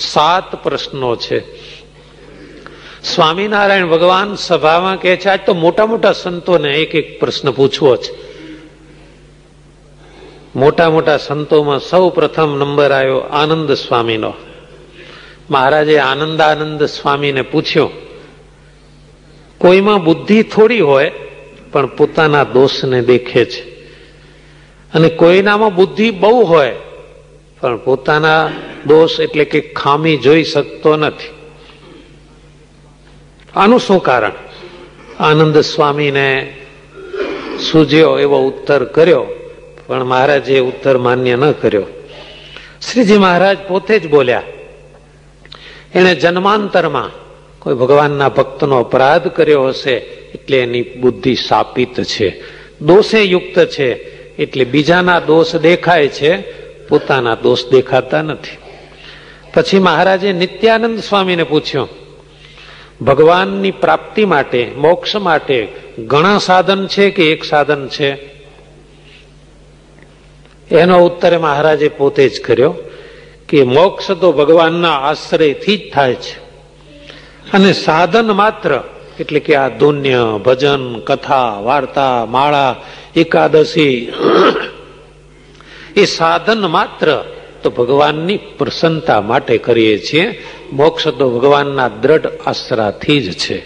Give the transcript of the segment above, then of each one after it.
7 પ્રશ્નો છે. સ્વામિનારાયણ ભગવાન સભામાં કહે છે આજ તો મોટા મોટા સંતોને એક એક પ્રશ્ન પૂછવો છે. મોટા મોટા સંતોમાં સૌ પ્રથમ નંબર આવ્યો આનંદ સ્વામીનો. મહારાજે આનંદાનંદ સ્વામીને પૂછ્યું, કોઈમાં બુદ્ધિ થોડી હોય પણ પોતાના દોષને દેખે છે, અને કોઈનામાં બુદ્ધિ બહુ હોય પણ પોતાના દોષ એટલે કે ખામી જોઈ શકતો નથી. આનું શું કારણ? આનંદ સ્વામીને સૂઝ્યો એવો ઉત્તર કર્યો, પણ મહારાજે ઉત્તર માન્ય ન કર્યો. શ્રીજી મહારાજ પોતે જ બોલ્યા, એને જન્માંતરમાં કોઈ ભગવાનના ભક્તનો અપરાધ કર્યો હશે એટલે એની બુદ્ધિ શાપિત છે, દોષે યુક્ત છે, એટલે બીજાના દોષ દેખાય છે, પોતાના દોષ દેખાતા નથી. પછી મહારાજે નિત્યાનંદ સ્વામીને પૂછ્યું, ભગવાનની પ્રાપ્તિ માટે, મોક્ષ માટે ઘણા સાધન છે કે એક સાધન છે? એનો ઉત્તર મહારાજે પોતે જ કર્યો કે મોક્ષ તો ભગવાનના આશ્રયથી જ થાય છે, અને સાધન માત્ર એટલે કે આ ધુન્ય, ભજન, કથા, વાર્તા, માળા, એકાદશી એ સાધન માત્ર તો ભગવાનની પ્રસન્નતા માટે કરીએ છીએ. મોક્ષ તો ભગવાનના દ્રઢ આશરાથી જ છે.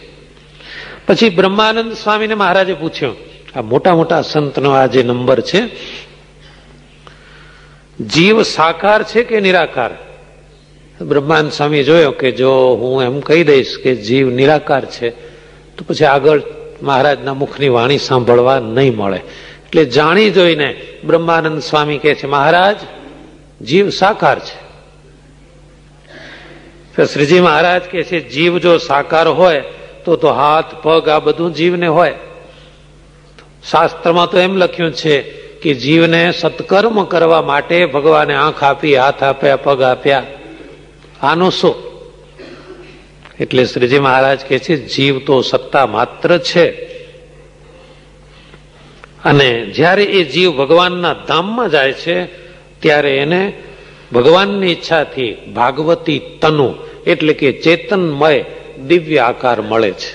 પછી બ્રહ્માનંદ સ્વામીને મહારાજે પૂછ્યું, આ મોટા મોટા સંતનો આ જે નંબર છે, જીવ સાકાર છે કે નિરાકાર? બ્રહ્માનંદ સ્વામી જોયો કે જો હું એમ કહી દઈશ કે જીવ નિરાકાર છે તો પછી આગળ મહારાજના મુખની વાણી સાંભળવા નહીં મળે, એટલે જાણી જોઈને બ્રહ્માનંદ સ્વામી કહે છે, મહારાજ જીવ સાકાર છે. શ્રીજી મહારાજ કહે છે, જીવ જો સાકાર હોય તો હાથ પગ આ બધું જીવને હોય. શાસ્ત્રમાં તો એમ લખ્યું છે કે જીવને સત્કર્મ કરવા માટે ભગવાને આંખ આપી, હાથ આપ્યા, પગ આપ્યા. આનું શું? એટલે શ્રીજી મહારાજ કહે છે, જીવ તો સત્તા માત્ર છે, અને જ્યારે એ જીવ ભગવાનના ધામમાં જાય છે ત્યારે એને ભગવાનની ઈચ્છાથી ભાગવતી તનુ એટલે કે ચેતનમય દિવ્ય આકાર મળે છે.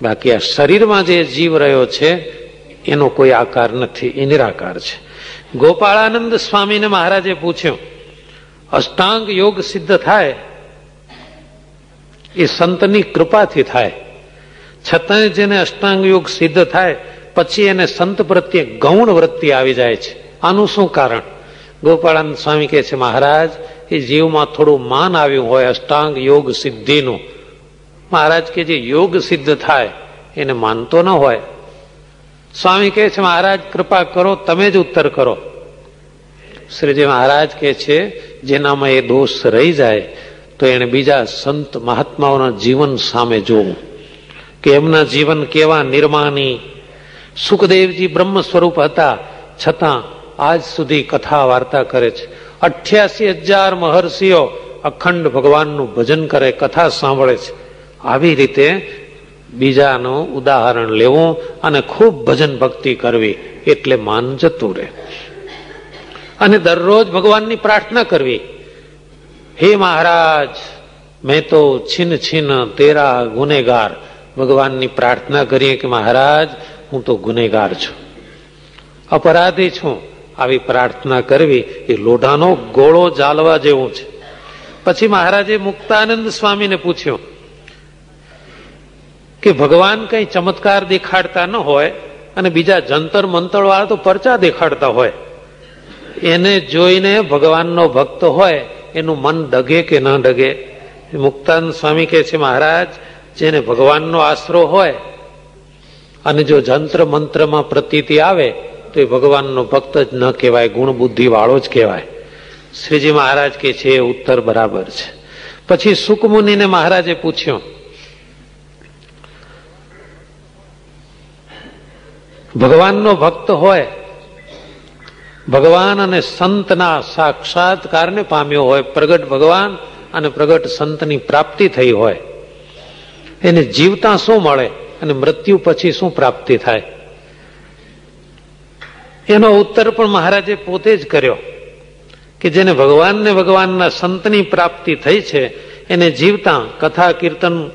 બાકી આ શરીરમાં જે જીવ રહ્યો છે એનો કોઈ આકાર નથી, એ નિરાકાર છે. ગોપાળાનંદ સ્વામીને મહારાજે પૂછ્યું, અષ્ટાંગ યોગ સિદ્ધ થાય એ સંતની કૃપાથી થાય, છતાંય જેને અષ્ટાંગ યોગ સિદ્ધ થાય પછી એને સંત પ્રત્યે ગૌણ વૃત્તિ આવી જાય છે. આનું શું કારણ? ગોપાળાનંદ સ્વામી કહે છે, મહારાજ એ જીવમાં થોડું માન આવ્યું હોય અષ્ટાંગ યોગ સિદ્ધિનું. મહારાજ કે જે યોગ સિદ્ધ થાય એને માનતો ન હોય. સ્વામી કહે છે, મહારાજ કૃપા કરો, તમે જ ઉત્તર કરો. શ્રીજી મહારાજ કહે છે, જેનામાં એ દોષ રહી જાય તો એને બીજા સંત મહાત્માઓના જીવન સામે જોવું કે એમના જીવન કેવા નિર્માની. સુખદેવજી બ્રહ્મ સ્વરૂપ હતા, છતાં આજ સુધી કથા વાર્તા કરે છે. 88,000 મહર્ષિઓ અખંડ ભગવાનનું ભજન કરે, કથા સાંભળે છે. આવી રીતે બીજાનું ઉદાહરણ લેવું અને ખૂબ ભજન ભક્તિ કરવી એટલે માન જતું રહે. અને દરરોજ ભગવાનની પ્રાર્થના કરવી, હે મહારાજ મેં તો છીન છીન તેરા ગુનેગાર. ભગવાનની પ્રાર્થના કરીએ કે મહારાજ હું તો ગુનેગાર છું, અપરાધી છું. આવી પ્રાર્થના કરવી એ લોઢાનો ગોળો જાલવા જેવું છે. પછી મહારાજે મુક્તાનંદ સ્વામીને પૂછ્યું કે ભગવાન કઈ ચમત્કાર દેખાડતા ન હોય અને બીજા જંતર મંતર વાળા તો પરચા દેખાડતા હોય, એને જોઈને ભગવાનનો ભક્ત હોય એનું મન ડગે કે ન ડગે? મુક્તાનંદ સ્વામી કહે છે, મહારાજ જેને ભગવાનનો આશરો હોય અને જો જંત્ર મંત્રમાં પ્રતીતિ આવે તો એ ભગવાનનો ભક્ત જ ન કહેવાય, ગુણ બુદ્ધિ વાળો જ કહેવાય. શ્રીજી મહારાજ કહે છે એ ઉત્તર બરાબર છે. પછી સુકમુનિને મહારાજે પૂછ્યું, ભગવાનનો ભક્ત હોય, ભગવાન અને સંતના સાક્ષાત્કારને પામ્યો હોય, પ્રગટ ભગવાન અને પ્રગટ સંતની પ્રાપ્તિ થઈ હોય, એને જીવતા શું મળે અને મૃત્યુ પછી શું પ્રાપ્તિ થાય? એનો ઉત્તર પણ મહારાજે પોતે જ કર્યો કે જેને ભગવાનને ભગવાનના સંતની પ્રાપ્તિ થઈ છે એને જીવતા કથા કીર્તન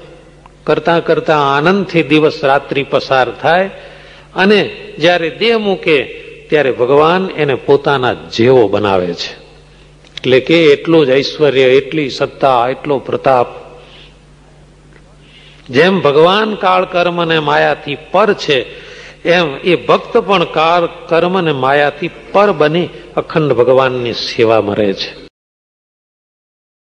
કરતા કરતા આનંદથી દિવસ રાત્રિ પસાર થાય અને જ્યારે દેહ મૂકે ત્યારે ભગવાન એને પોતાના જેવો બનાવે છે. એટલે કે એટલું જ ઐશ્વર્ય, એટલી સત્તા, એટલો પ્રતાપ. જેમ ભગવાન કાળ કર્મ અને માયાથી પર છે એમ એ ભક્ત પણ કાળ કર્મ અને માયાથી પર બની અખંડ ભગવાનની સેવામાં રહે છે.